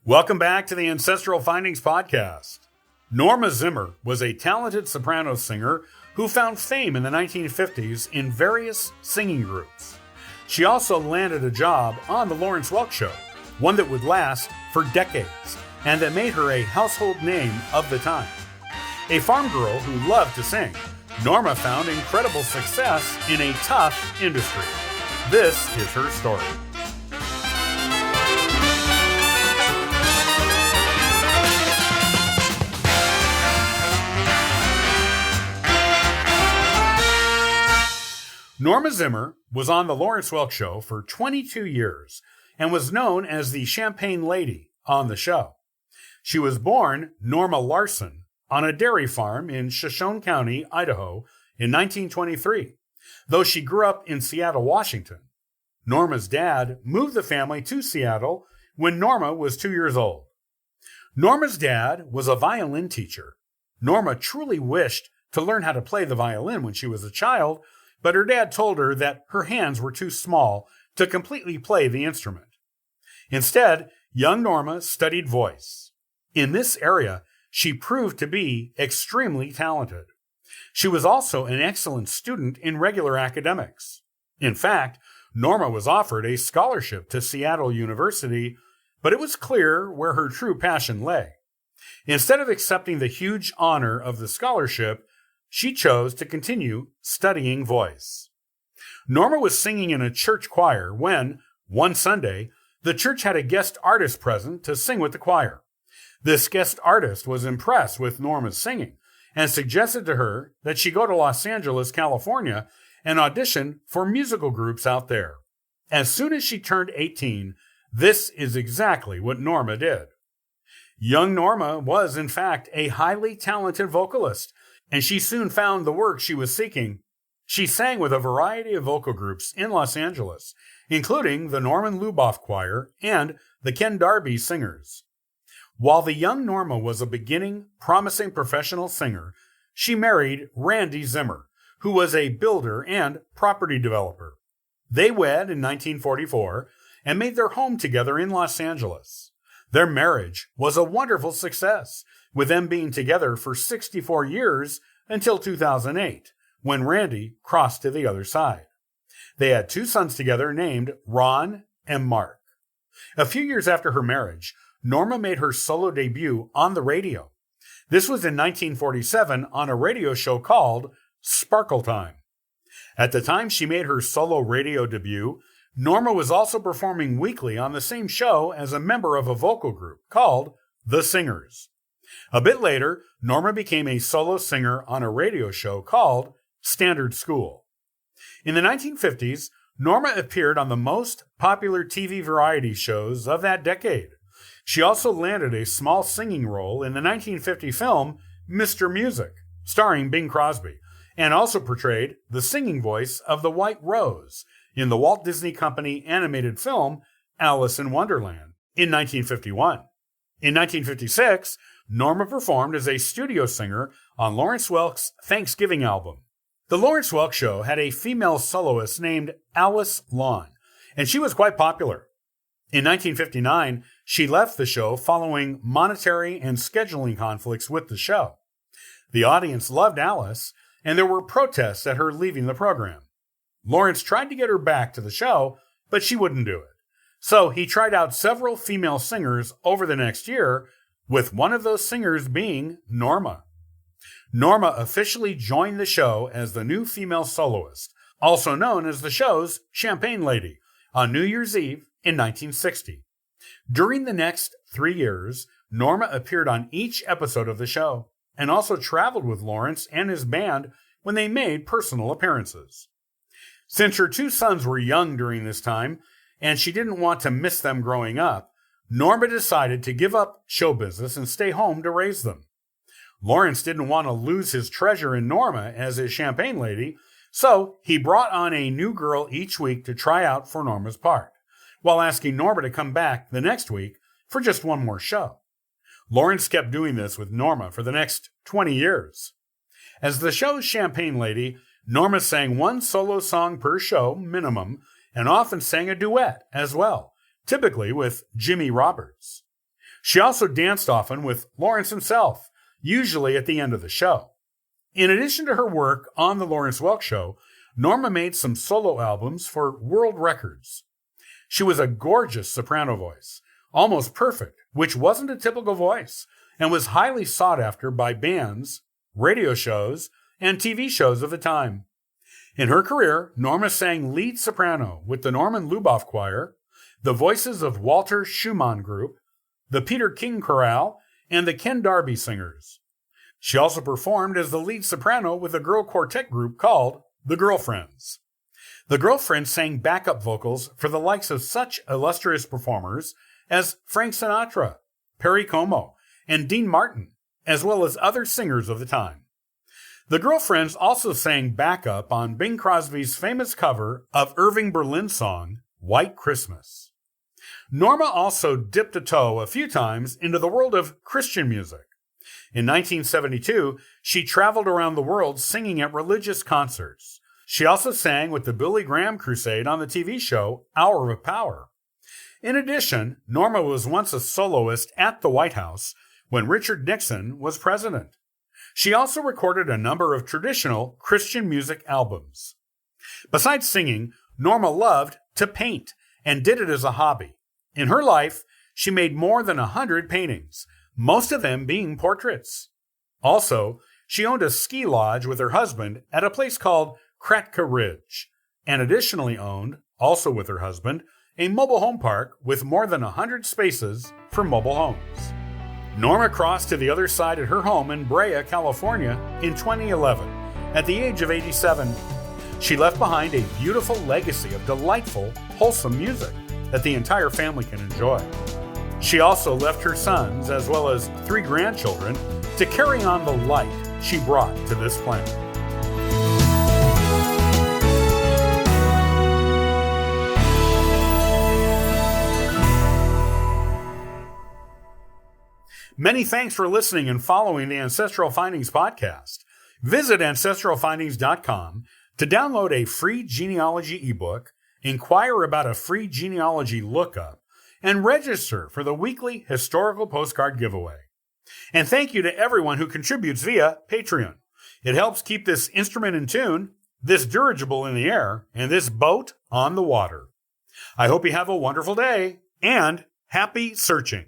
Welcome back to the Ancestral Findings Podcast. Norma Zimmer was a talented soprano singer who found fame in the 1950s in various singing groups. She also landed a job on the Lawrence Welk Show, one that would last for decades and that made her a household name of the time. A farm girl who loved to sing, Norma found incredible success in a tough industry. This is her story. Norma Zimmer was on the Lawrence Welk Show for 22 years and was known as the Champagne Lady on the show. She was born Norma Larson on a dairy farm in Shoshone County, Idaho in 1923, though she grew up in Seattle, Washington. Norma's dad moved the family to Seattle when Norma was 2 years old. Norma's dad was a violin teacher. Norma truly wished to learn how to play the violin when she was a child, but her dad told her that her hands were too small to completely play the instrument. Instead, young Norma studied voice. In this area, she proved to be extremely talented. She was also an excellent student in regular academics. In fact, Norma was offered a scholarship to Seattle University, but it was clear where her true passion lay. Instead of accepting the huge honor of the scholarship, she chose to continue studying voice. Norma was singing in a church choir when, one Sunday, the church had a guest artist present to sing with the choir. This guest artist was impressed with Norma's singing and suggested to her that she go to Los Angeles, California, and audition for musical groups out there. As soon as she turned 18, this is exactly what Norma did. Young Norma was, in fact, a highly talented vocalist, and she soon found the work she was seeking. She sang with a variety of vocal groups in Los Angeles, including the Norman Luboff Choir and the Ken Darby Singers. While the young Norma was a beginning, promising professional singer, she married Randy Zimmer, who was a builder and property developer. They wed in 1944 and made their home together in Los Angeles. Their marriage was a wonderful success, with them being together for 64 years until 2008, when Randy crossed to the other side. They had 2 sons together named Ron and Mark. A few years after her marriage, Norma made her solo debut on the radio. This was in 1947 on a radio show called Sparkle Time. At the time she made her solo radio debut, Norma was also performing weekly on the same show as a member of a vocal group called The Singers. A bit later, Norma became a solo singer on a radio show called Standard School. In the 1950s, Norma appeared on the most popular TV variety shows of that decade. She also landed a small singing role in the 1950 film Mr. Music, starring Bing Crosby, and also portrayed the singing voice of the White Rose in the Walt Disney Company animated film Alice in Wonderland in 1951. In 1956, Norma performed as a studio singer on Lawrence Welk's Thanksgiving album. The Lawrence Welk Show had a female soloist named Alice Lawn, and she was quite popular. In 1959, she left the show following monetary and scheduling conflicts with the show. The audience loved Alice, and there were protests at her leaving the program. Lawrence tried to get her back to the show, but she wouldn't do it. So he tried out several female singers over the next year, with one of those singers being Norma. Norma officially joined the show as the new female soloist, also known as the show's Champagne Lady, on New Year's Eve in 1960. During the next 3 years, Norma appeared on each episode of the show, and also traveled with Lawrence and his band when they made personal appearances. Since her 2 sons were young during this time, and she didn't want to miss them growing up, Norma decided to give up show business and stay home to raise them. Lawrence didn't want to lose his treasure in Norma as his Champagne Lady, so he brought on a new girl each week to try out for Norma's part, while asking Norma to come back the next week for just one more show. Lawrence kept doing this with Norma for the next 20 years. As the show's Champagne Lady, Norma sang 1 solo song per show minimum, and often sang a duet as well, typically with Jimmy Roberts. She also danced often with Lawrence himself, usually at the end of the show. In addition to her work on The Lawrence Welk Show, Norma made some solo albums for world records. She was a gorgeous soprano voice, almost perfect, which wasn't a typical voice, and was highly sought after by bands, radio shows, and TV shows of the time. In her career, Norma sang lead soprano with the Norman Luboff Choir, the Voices of Walter Schumann Group, the Peter King Chorale, and the Ken Darby Singers. She also performed as the lead soprano with a girl quartet group called the Girlfriends. The Girlfriends sang backup vocals for the likes of such illustrious performers as Frank Sinatra, Perry Como, and Dean Martin, as well as other singers of the time. The Girlfriends also sang backup on Bing Crosby's famous cover of Irving Berlin's song, White Christmas. Norma also dipped a toe a few times into the world of Christian music. In 1972, she traveled around the world singing at religious concerts. She also sang with the Billy Graham Crusade on the TV show Hour of Power. In addition, Norma was once a soloist at the White House when Richard Nixon was president. She also recorded a number of traditional Christian music albums. Besides singing, Norma loved to paint and did it as a hobby. In her life, she made more than 100 paintings, most of them being portraits. Also, she owned a ski lodge with her husband at a place called Kratka Ridge, and additionally owned, also with her husband, a mobile home park with more than 100 spaces for mobile homes. Norma crossed to the other side at her home in Brea, California in 2011 at the age of 87. She left behind a beautiful legacy of delightful, wholesome music that the entire family can enjoy. She also left her sons, as well as 3 grandchildren, to carry on the light she brought to this planet. Many thanks for listening and following the Ancestral Findings podcast. Visit ancestralfindings.com to download a free genealogy ebook, inquire about a free genealogy lookup, and register for the weekly historical postcard giveaway. And thank you to everyone who contributes via Patreon. It helps keep this instrument in tune, this dirigible in the air, and this boat on the water. I hope you have a wonderful day and happy searching.